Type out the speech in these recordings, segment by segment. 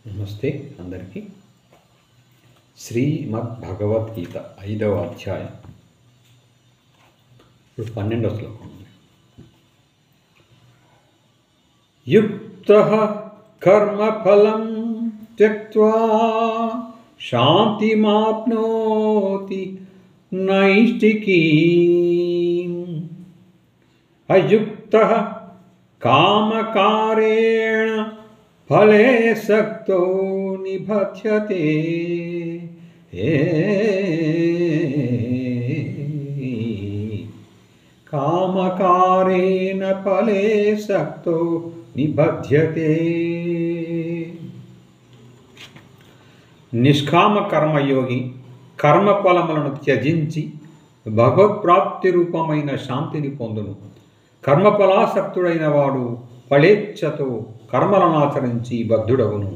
నమస్తే అందరికీ. శ్రీమద్ భగవద్గీత 5వ అధ్యాయం ఇప్పుడు 12వ శ్లోకం ఉంది. యుక్తః కర్మఫలం త్యక్త్వా శాంతిమాప్నోతి నైష్ఠికీం అయుక్తః కామకారేణ ఫలే సక్తో నిబధ్యతే. కామకారేణ ఫలే సక్తో నిబధ్యతే. నిష్కామ కర్మయోగి కర్మఫలములను త్యజించి భగవత్ప్రాప్తి రూపమైన శాంతిని పొందును. కర్మఫలాసక్తుడైన వాడు ఫలేచ్ఛతో కర్మలనాచరించి బద్ధుడవును.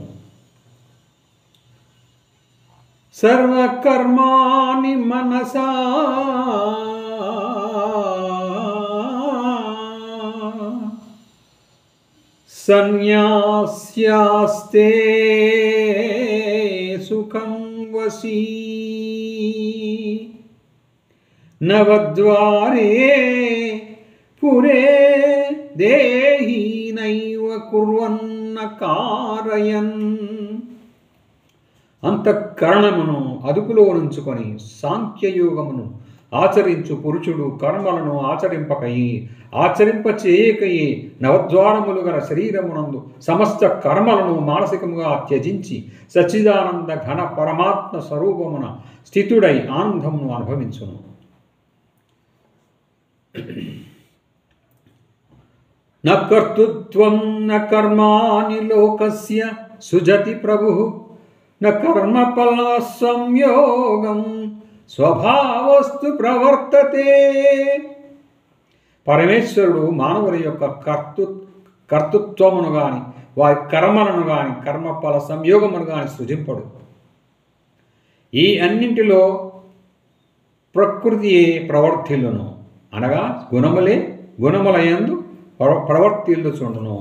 సర్వకర్మాణి మనసా సన్యాస్యాస్తే సుఖం వసీ నవద్వారే పురే దేహి నైవ కుర్వన్న కారయన్. అంతఃకరణమును అదుపులో ఉంచుకొని సాంఖ్యయోగమును ఆచరించు పురుషుడు కర్మలను ఆచరింపచేయకయే నవద్వారములు గల శరీరమునందు సమస్త కర్మలను మానసికముగా త్యజించి సచ్చిదానంద ఘన పరమాత్మ స్వరూపమున స్థితుడై ఆనందమును అనుభవించును. న కర్తృత్వం న కర్మాణి లోకస్య సుజతి ప్రభుః న కర్మఫల సంయోగం స్వభావస్తు ప్రవర్తతే. పరమేశ్వరుడు మానవుల యొక్క కర్తృత్వమును గాని వారి కర్మలను గాని కర్మఫల సంయోగమును గాని సృజింపడు. ఈ అన్నింటిలో ప్రకృతియే ప్రవర్తిల్లును, అనగా గుణములయందు ప్రవర్తిల్లుచుండును.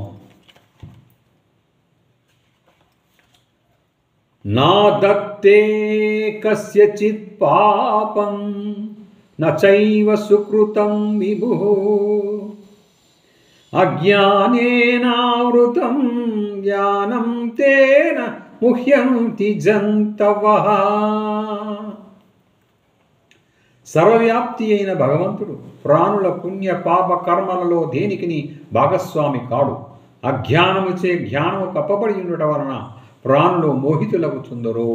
నా దత్తే కస్యచిత్ పాపం న చైవ సుకృతం విభుః అజ్ఞానేనావృతం జ్ఞానం తేన ముహ్యంతి జంతవః. సర్వవ్యాప్తి అయిన భగవంతుడు ప్రాణుల పుణ్య పాప కర్మలలో దేనికిని భాగస్వామి కాడు. అజ్ఞానముచే జ్ఞానము కప్పబడి ఉండుట వలన ప్రాణులు మోహితులగుచుందరు.